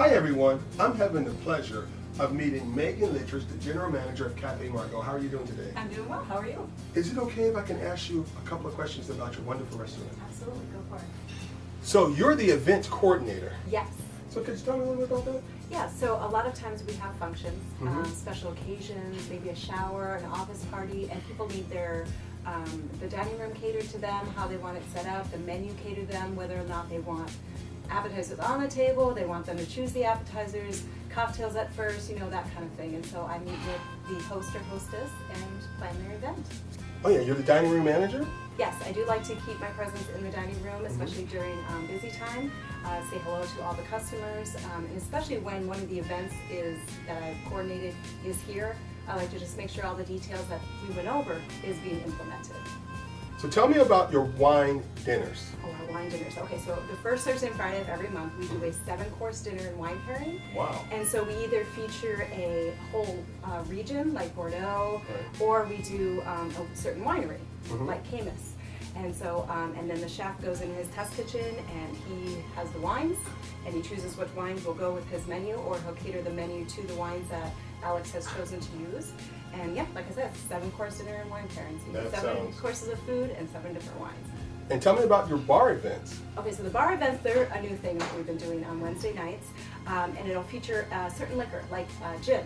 Hi everyone, I'm having the pleasure of meeting Megan Littrich, the General Manager of Cafe Margaux. How are you doing today? I'm doing well. How are you? Is it okay if I can ask you a couple of questions about your wonderful restaurant? Absolutely, go for it. So you're the event coordinator. Yes. So could you tell me a little bit about that? Yeah, so a lot of times we have functions, Mhm. special occasions, maybe a shower, an office party, and people need their the dining room catered to them, how they want it set up, the menu catered to them, whether or not they want appetizers on the table, they want them to choose the appetizers, cocktails at first, you know, that kind of thing. And so I meet with the host or hostess and plan their event. Oh yeah, you're the dining room manager? Yes, I do like to keep my presence in the dining room, especially during busy time. Say hello to all the customers, and especially when one of the events that I've coordinated is here. I like to just make sure all the details that we went over is being implemented. So tell me about your wine dinners. Oh, our wine dinners. Okay, so the first Thursday and Friday of every month, we do a 7-course dinner and wine pairing. Wow. And so we either feature a whole region, like Bordeaux, Right. or we do a certain winery, Mhm. like Camus. And so, and then the chef goes in his test kitchen and he has the wines, and he chooses which wines will go with his menu, or he'll cater the menu to the wines that Alex has chosen to use. And yeah, like I said, 7-course dinner and wine pairing. So you That get 7 sounds- courses of food and 7 different wines. And tell me about your bar events. Okay, so the bar events, they're a new thing that we've been doing on Wednesday nights, and it'll feature a certain liquor, like gin,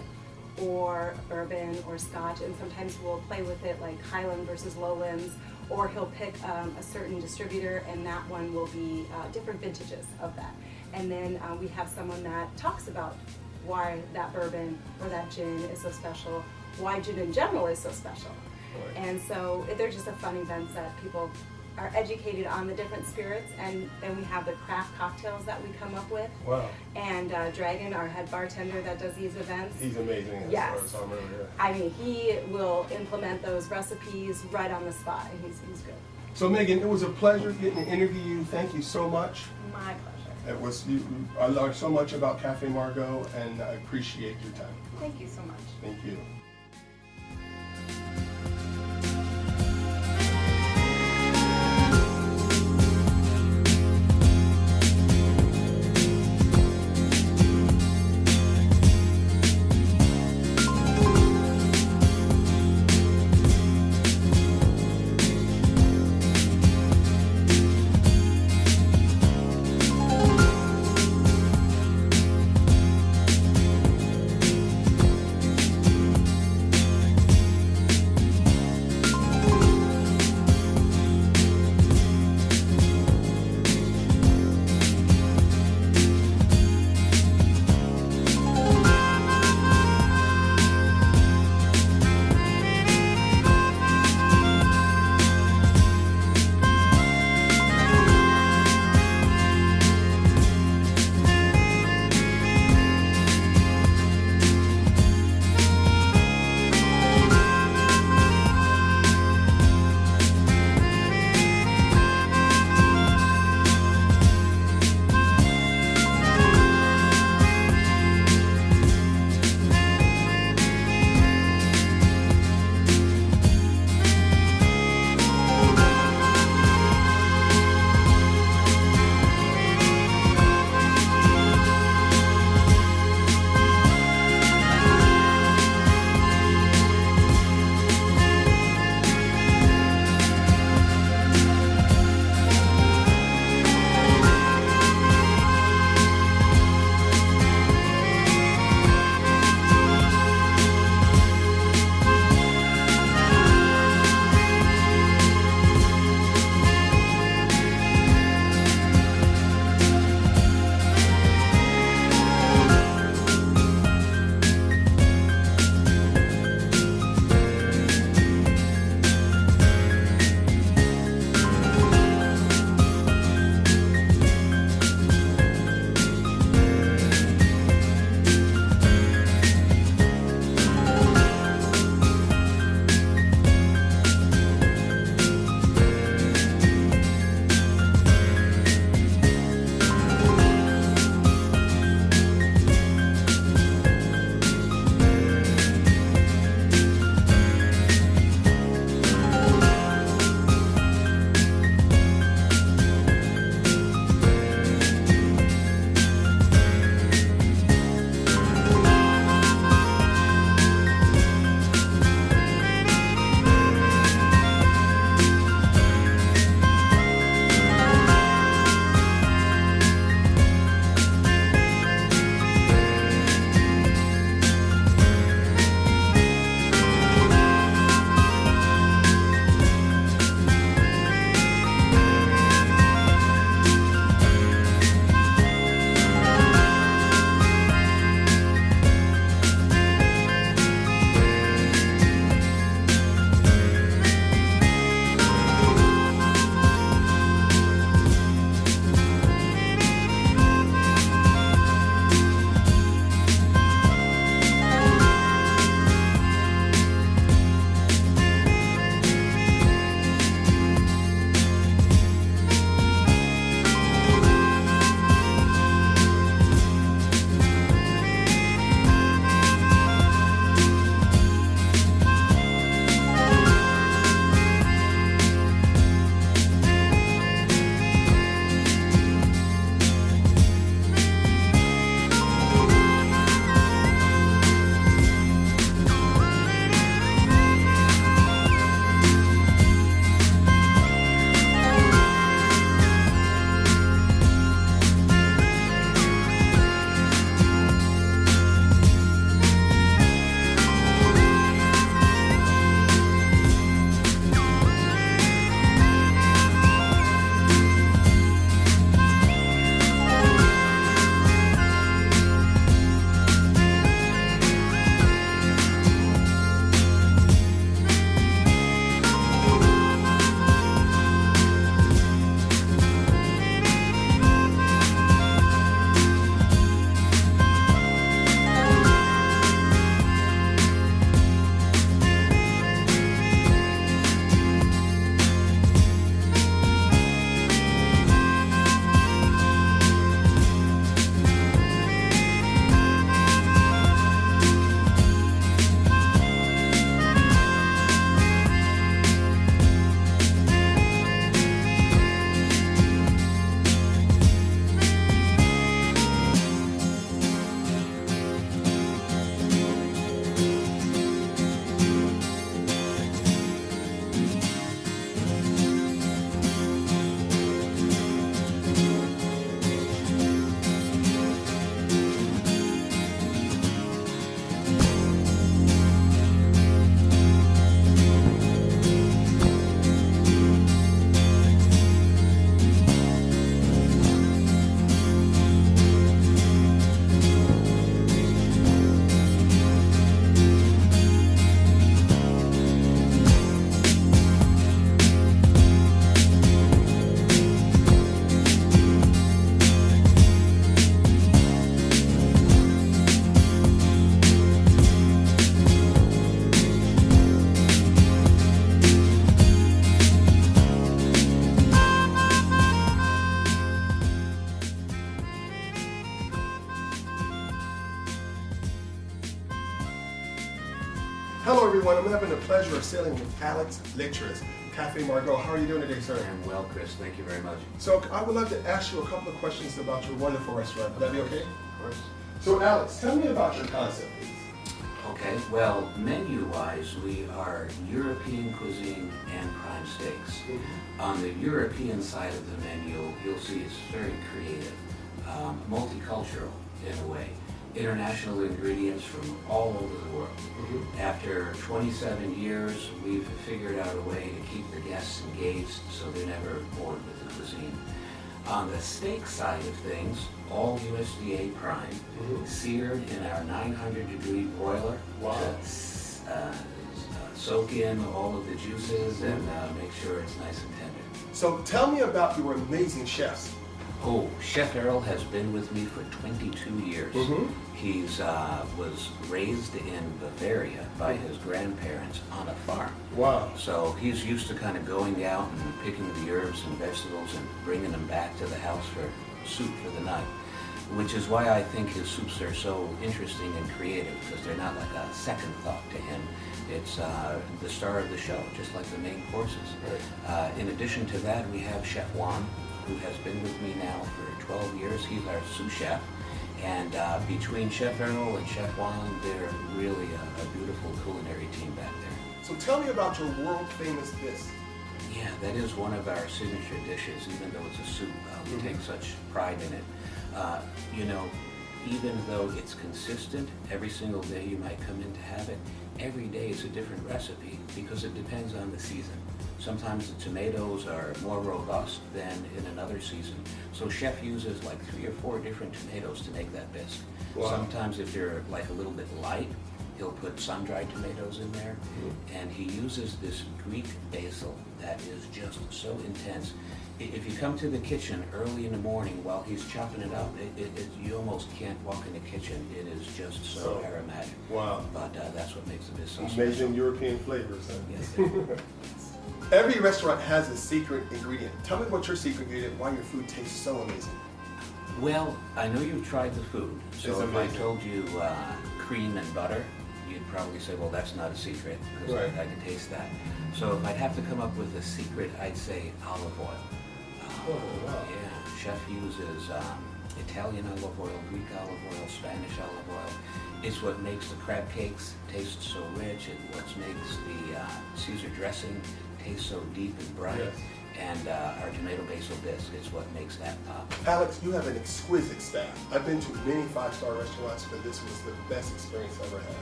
or bourbon, or scotch, and sometimes we'll play with it like Highland versus Lowlands, or he'll pick a certain distributor, and that one will be different vintages of that. And then we have someone that talks about why that bourbon or that gin is so special, why gin in general is so special. Right. And so they're just a fun events that people are educated on the different spirits, and then we have the craft cocktails that we come up with. Wow. And Dragon, our head bartender that does these events, He's amazing as Yes. far as I'm really here. I mean, he will implement those recipes right on the spot, and he's good. So Megan, it was a pleasure getting to interview you. Thank you so much. My pleasure. It was I learned so much about Cafe Margaux, and I appreciate your time. Thank you so much. Thank you. Hello everyone, I'm having the pleasure of sailing with Alex Littress, Cafe Margaux. How are you doing today, sir? I'm well, Chris. Thank you very much. So I would love to ask you a couple of questions about your wonderful restaurant. Would that be okay? Of course. So Alex, tell me about your concept, please. Okay, well, menu-wise, we are European cuisine and prime steaks. On the European side of the menu, you'll see it's very creative, multicultural in a way. International ingredients from all over the world. After 27 years, we've figured out a way to keep the guests engaged so they're never bored with the cuisine. On the steak side of things, all USDA prime, seared in our 900-degree broiler to soak in all of the juices and make sure it's nice and tender. So tell me about your amazing chefs. Oh, Chef Errol has been with me for 22 years. He's was raised in Bavaria by his grandparents on a farm. Wow. So he's used to kind of going out and picking the herbs and vegetables and bringing them back to the house for soup for the night, which is why I think his soups are so interesting and creative, because they're not like a second thought to him. It's the star of the show, just like the main courses. In addition to that, we have Chef Juan, who has been with me now for 12 years. He's our sous chef. And between Chef Errol and Chef Juan, they're really a beautiful culinary team back there. So tell me about your world-famous dish. Yeah, that is one of our signature dishes, even though it's a soup. We take such pride in it. You know, even though it's consistent, every single day you might come in to have it, every day is a different recipe because it depends on the season. Sometimes the tomatoes are more robust than in another season. So chef uses like 3 or 4 different tomatoes to make that bisque. Wow. Sometimes if they're like a little bit light, he'll put sun-dried tomatoes in there. And he uses this Greek basil that is just so intense. If you come to the kitchen early in the morning while he's chopping it up, you almost can't walk in the kitchen. It is just so aromatic. Wow. But that's what makes the bisque so Amazing special. European flavors. Huh? Yes, sir. Every restaurant has a secret ingredient. Tell me what your secret ingredient, why your food tastes so amazing. Well, I know you've tried the food, so It's if I amazing. told you cream and butter, you'd probably say, well, that's not a secret, because Right. I can taste that. So if I'd have to come up with a secret, I'd say olive oil. Oh, wow. Yeah, chef uses Italian olive oil, Greek olive oil, Spanish olive oil. It's what makes the crab cakes taste so rich. It's what makes the Caesar dressing taste so deep and bright. Yes. And our tomato basil bisque is what makes that pop. Alex, you have an exquisite staff. I've been to many 5-star restaurants, but this was the best experience I ever had.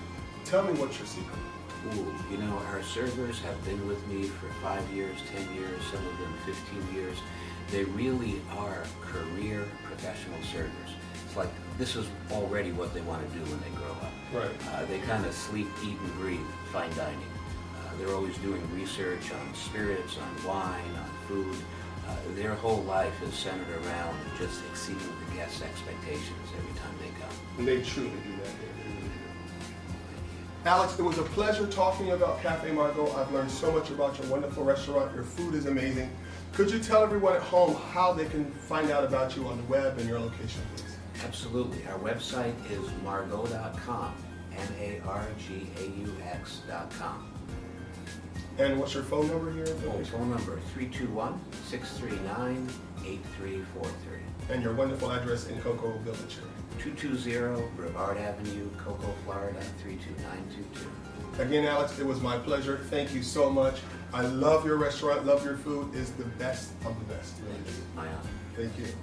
Tell me what's your secret. Ooh, you know, our servers have been with me for 5 years, 10 years, some of them 15 years. They really are career professional servers. It's like this is already what they want to do when they grow up. Right. They kind of sleep, eat, and breathe fine dining. They're always doing research on spirits, on wine, on food. Their whole life is centered around just exceeding the guests' expectations every time they come. And they truly do that here. They really do. Alex, it was a pleasure talking about Cafe Margaux. I've learned so much about your wonderful restaurant. Your food is amazing. Could you tell everyone at home how they can find out about you on the web and your location, please? Absolutely. Our website is margaux.com, margaux.com. And what's your phone number here? Phone number 321-639-8343. And your wonderful address in Cocoa Village here. 220 Brevard Avenue, Cocoa, Florida 32922. Again, Alex, it was my pleasure. Thank you so much. I love your restaurant, love your food. It's the best of the best. Really. My honor. Thank you.